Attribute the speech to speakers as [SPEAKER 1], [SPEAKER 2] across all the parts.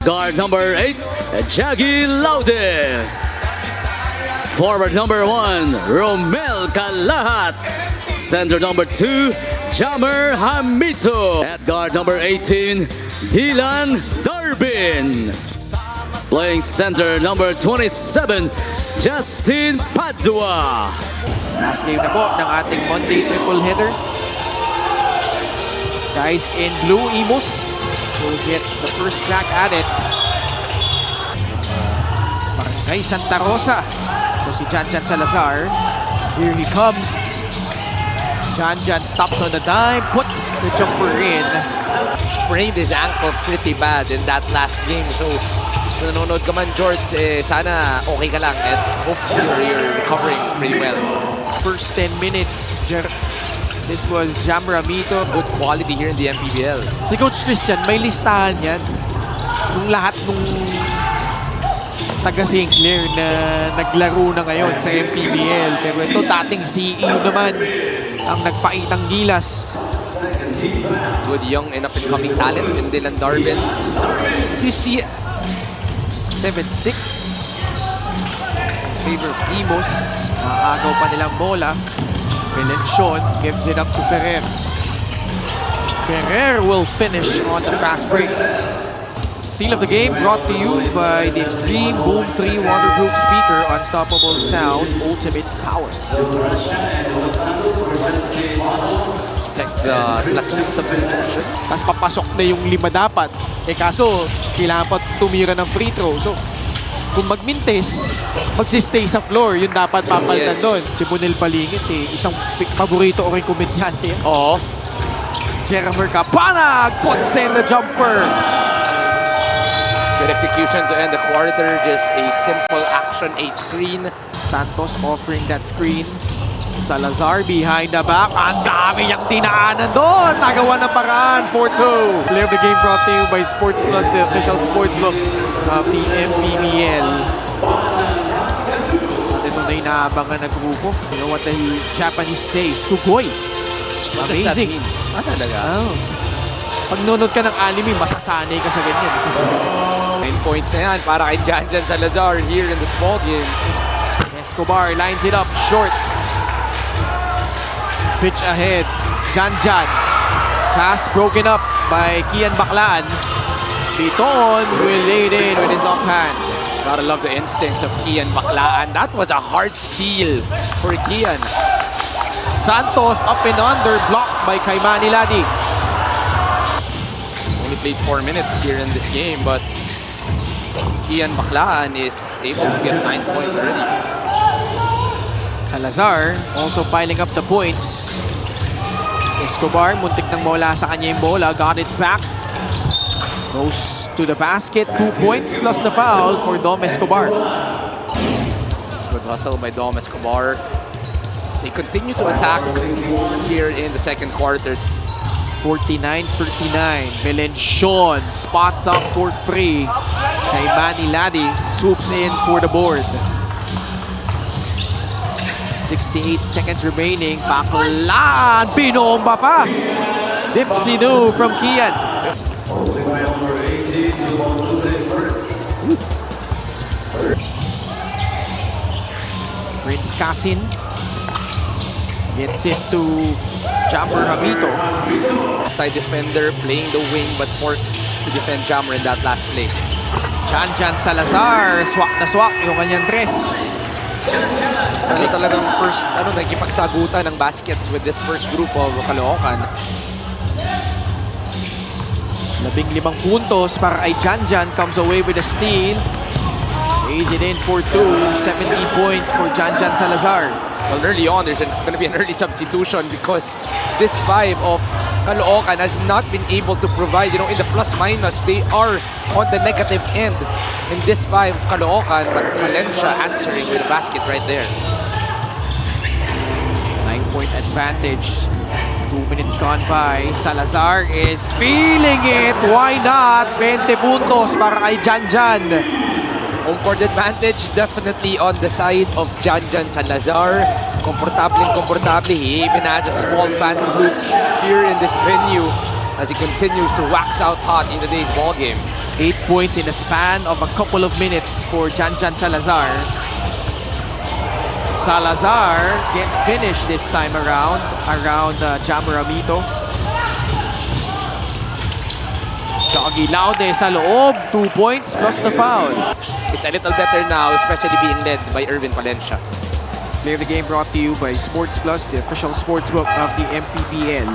[SPEAKER 1] Guard number 8, Jaggy Laude. Forward number 1, Romel Calahat. Center number 2, Jammer Hamito. At guard number 18, Dylan Darbin. Playing center number 27, Justin Padua.
[SPEAKER 2] Last game na po ng ating Monday triple header. Guys in blue, Imus will get the first crack at it. Barangay Santa Rosa. So si Janjan Salazar. Here he comes. Janjan stops on the dime, puts the jumper in.
[SPEAKER 3] Sprained his ankle pretty bad in that last game. So, kung nanonood ka man, George, sana okay ka lang and hope you're recovering pretty well.
[SPEAKER 2] First 10 minutes, this was Jammer Hamito.
[SPEAKER 3] Good quality here in the MPBL.
[SPEAKER 2] Si Coach Christian, may listahan yan. Nung lahat nung taga St. Clair na naglaro na ngayon sa MPBL. Pero ito, dating CEO naman ang nagpaitang gilas.
[SPEAKER 3] Good young and up-and-coming talent in Dylan Darbin. You see
[SPEAKER 2] 7-6. Favor of Imus. Nakagaw pa nilang bola. Belenchon gives it up to Ferrer. Ferrer will finish on the fast break. Steal of the game brought to you by the Extreme Boom 3 waterproof speaker, unstoppable sound, ultimate power.
[SPEAKER 3] expect the platoon substitution.
[SPEAKER 2] Tapos papasok na yung 5 dapat. Kaso, kailangan pa tumira ng free throw. So, kung magmintes, magsistay sa floor, yun dapat papalitan doon. Si Bunel Balingit, isang paborito o rin komedyante.
[SPEAKER 3] Oo.
[SPEAKER 2] Jeremy Capanag puts in the jumper.
[SPEAKER 3] Good execution to end the quarter. Just a simple action, a screen.
[SPEAKER 2] Santos offering that screen. Salazar behind the back. Ang dami niyang dinaanan doon. Nagawa ng paraan. 4-2. Play of the game brought to you by Sports Plus, the official sportsbook of the MPBL. At ito na inaabangan na grupo. You know what the Japanese say? Sugoi.
[SPEAKER 3] What does that
[SPEAKER 2] Amazing.
[SPEAKER 3] mean? Ah, talaga?
[SPEAKER 2] Oh. Pag nunod ka ng anime, masasanay ka sa ganyan.
[SPEAKER 3] 9 points na yan para kay Janjan Salazar here in this ballgame.
[SPEAKER 2] Escobar lines it up short. Pitch ahead. Janjan. Pass broken up by Kian Baclaan. Biton will lay it in with his offhand.
[SPEAKER 3] Gotta love the instincts of Kian Baclaan. That was a hard steal for Kian.
[SPEAKER 2] Santos up and under, blocked by Kaimani Ladi.
[SPEAKER 3] Only played 4 minutes here in this game, but Kian Baclaan is able to get 9 points already.
[SPEAKER 2] Salazar also piling up the points. Escobar, muntik nang mawala sa kanya yung bola. Got it back. Goes to the basket. 2 points plus the foul for Dom Escobar.
[SPEAKER 3] Good hustle by Dom Escobar. They continue to attack here in the second quarter.
[SPEAKER 2] 49-39. Belenchon spots up for free. Kaimani Ladi swoops in for the board. 68 seconds remaining. Baclaan! Binomba pa! Dipsinu from Kian. Prince Casin gets it to Jammer Hamito.
[SPEAKER 3] Outside defender playing the wing but forced to defend Jammer in that last play.
[SPEAKER 2] Janjan Salazar, swak na swak yung kanyang tres.
[SPEAKER 3] Ano talagang first, nagkipagsagutan ng baskets with this first group of Caloocan.
[SPEAKER 2] 15 puntos para ay Janjan, comes away with a steal. Lays it in for 2. 70 points for Janjan Salazar.
[SPEAKER 3] Well, early on, there's going to be an early substitution because this 5 of Caloocan has not been able to provide, in the plus-minus, they are on the negative end in this 5 of Caloocan, but Valencia answering with a basket right there.
[SPEAKER 2] 9-point advantage. 2 minutes gone by. Salazar is feeling it. Why not? 20 puntos para kay Janjan.
[SPEAKER 3] Home court advantage definitely on the side of Janjan Salazar. Komportable. He even has a small fan group here in this venue as he continues to wax out hot in today's ballgame.
[SPEAKER 2] 8 points in a span of a couple of minutes for Janjan Salazar. Salazar can't finish this time around Jammer Amito. Jogi Laude sa loob, 2 points plus the foul.
[SPEAKER 3] It's a little better now, especially being led by Irvin Valencia.
[SPEAKER 2] Play of the game brought to you by Sports Plus, the official sportsbook of the MPBL.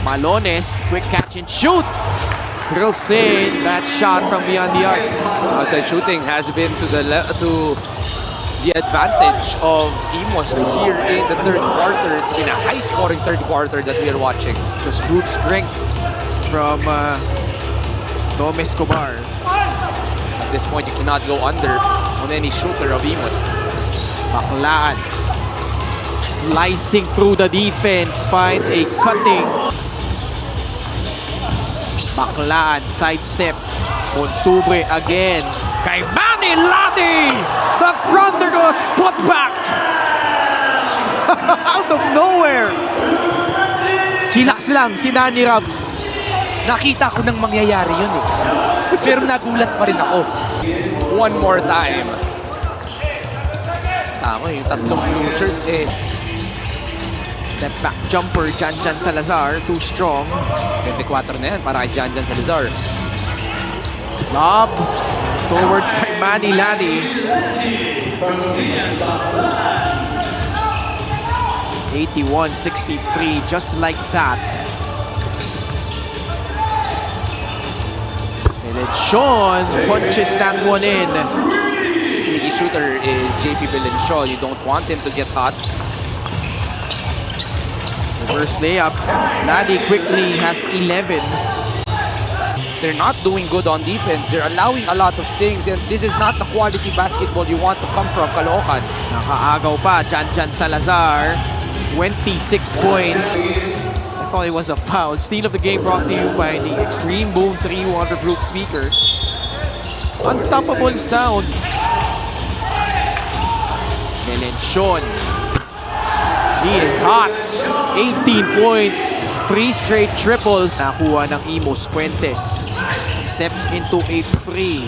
[SPEAKER 2] Malones, quick catch and shoot. Drills in that shot from beyond the arc.
[SPEAKER 3] Outside shooting has been to the advantage of Imos here in the third quarter. It's been a high-scoring third quarter that we are watching.
[SPEAKER 2] Just brute strength from Dom Escobar.
[SPEAKER 3] At this point, you cannot go under on any shooter of Imos.
[SPEAKER 2] Baclaan. Slicing through the defense, finds a cutting. Baclaan, sidestep. Monsubre again. Kay Manny Lati! The fronter goes spot back! Out of nowhere! Chillax lang si Nani Rabs.
[SPEAKER 3] Nakita ko nang mangyayari yun eh. Pero nagulat pa rin ako. One more time. Tama, yung tatlong blue shirts eh.
[SPEAKER 2] Step back jumper, Janjan Salazar, too strong.
[SPEAKER 3] 24 na yan para kay Janjan Salazar.
[SPEAKER 2] Lob towards kay Manny Lati. 81-63, just like that. And then Sean punches that one in.
[SPEAKER 3] Streaky shooter is JP Valencia. You don't want him to get hot.
[SPEAKER 2] Reverse layup. Lati quickly has 11.
[SPEAKER 3] They're not doing good on defense. They're allowing a lot of things, and this is not the quality basketball you want to come from Caloocan.
[SPEAKER 2] Nakaagaw pa, Janjan Salazar. 26 points. I thought it was a foul. Steal of the game brought to you by the Extreme Boom 3 waterproof speaker. Unstoppable sound. Melenchon. He is hot. 18 points. 3 straight triples. Nakuha ng Imos Fuentes. Steps into a free.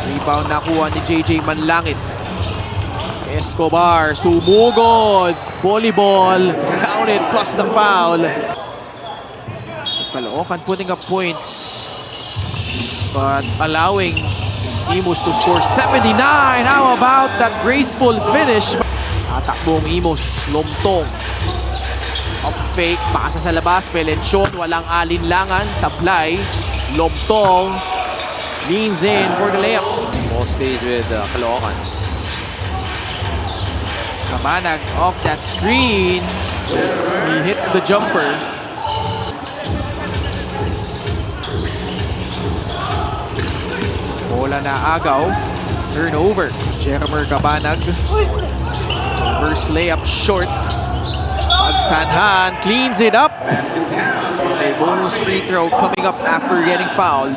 [SPEAKER 2] Rebound nakuha ni JJ Manlangit. Escobar, sumugod. Volleyball. Counted plus the foul. Caloocan putting up points. But allowing Imos to score 79. How about that graceful finish? Tatakbong Imos, Lomtong. Up fake, pasa sa labas, Melenchon, walang alinlangan, supply. Lomtong leans in for the layup.
[SPEAKER 3] Ball stays with Caloocan.
[SPEAKER 2] Kamanag off that screen. He hits the jumper. Bola na agaw. Turnover. Jermer Kabanag. Reverse layup short. Pagsanhan cleans it up. And a bonus free throw coming up after getting fouled.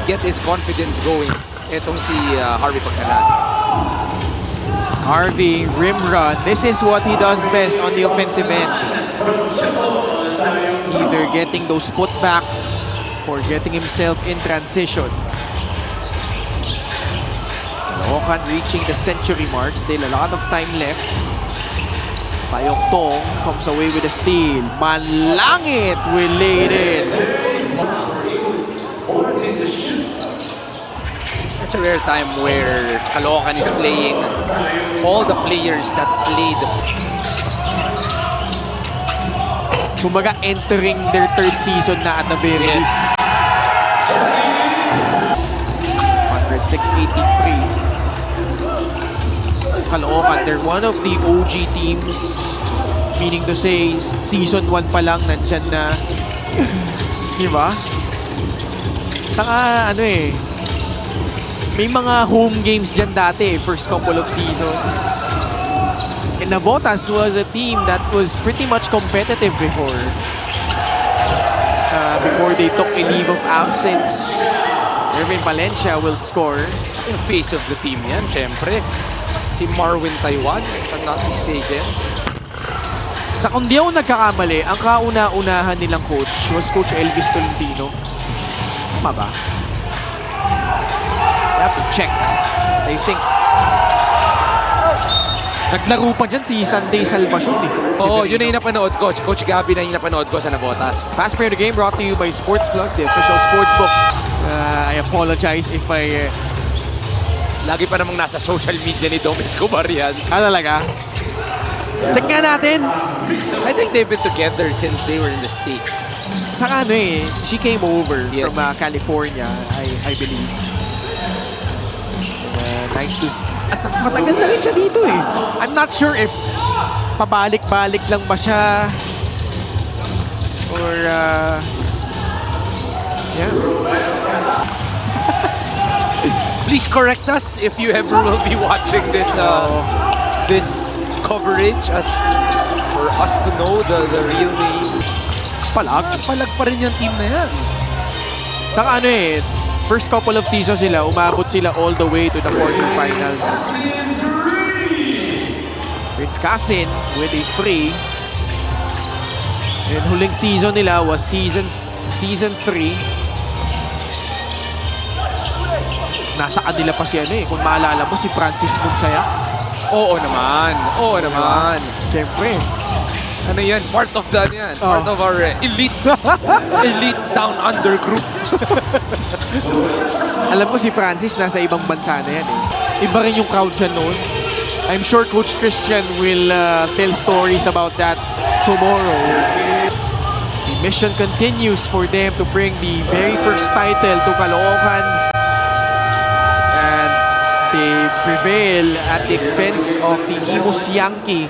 [SPEAKER 3] Get his confidence going. Itong si Harvey Pagsanhan.
[SPEAKER 2] Harvey, rim run. This is what he does best on the offensive end. Either getting those putbacks or getting himself in transition. Caloocan reaching the century mark. Still a lot of time left. Tayong Tong comes away with a steal. Manlangit will lay it in.
[SPEAKER 3] It's a rare time where Caloocan is playing all the players that played.
[SPEAKER 2] Kumbaga entering their third season na at the very least. 106-83. Caloocan, they're one of the OG teams. Meaning to say, season 1 pa lang nandyan na. Diba? Saka ano eh, may mga home games dyan dati, first couple of seasons. And Navotas was a team that was pretty much competitive before. Before they took a leave of absence. Irvin Valencia will score.
[SPEAKER 3] Yung face of the team yan, syempre. Si Marwin Taiwan, if I'm not mistaken.
[SPEAKER 2] Sa kung di ako nagkakamali, ang kauna-unahan nilang coach was Coach Elvis Tolentino. Tama ba? I have to check. I think. Naglaro pa dyan si Sunday Salvacion eh.
[SPEAKER 3] Oo, yun na yung napanood ko. Si Coach Gabby na yung napanood ko sa Nabotas.
[SPEAKER 2] Fast Player of the Game brought to you by Sports Plus, the official sportsbook. I apologize if I...
[SPEAKER 3] Lagi pa namang nasa social media ni Dom Escobar yan.
[SPEAKER 2] talaga? Check nga natin.
[SPEAKER 3] I think they've been together since they were in the States.
[SPEAKER 2] Saka she came over
[SPEAKER 3] Yes.
[SPEAKER 2] from California, I believe. Nice to see. At matagal na rin siya dito eh. I'm not sure if pabalik-balik lang ba siya or yeah.
[SPEAKER 3] Please correct us if you ever will be watching this this coverage as for us to know the real name. Palag pa rin yung team na yan.
[SPEAKER 2] Saka first couple of seasons sila, umabot sila all the way to the quarterfinals. Prince Kasin with a free. And huling season nila was season 3. Nasa kanila pa si kung maalala mo, si Francis Munsaya.
[SPEAKER 3] Oo naman. Oo naman.
[SPEAKER 2] Siyempre.
[SPEAKER 3] Ano yan? Part of the yan. Part of our elite down under group.
[SPEAKER 2] Alam mo si Francis nasa ibang bansa na yan Iba rin yung crowd dyan noon. I'm sure Coach Christian will tell stories about that tomorrow. The mission continues for them to bring the very first title to Caloocan. And they prevail at the expense of the Imus Yankee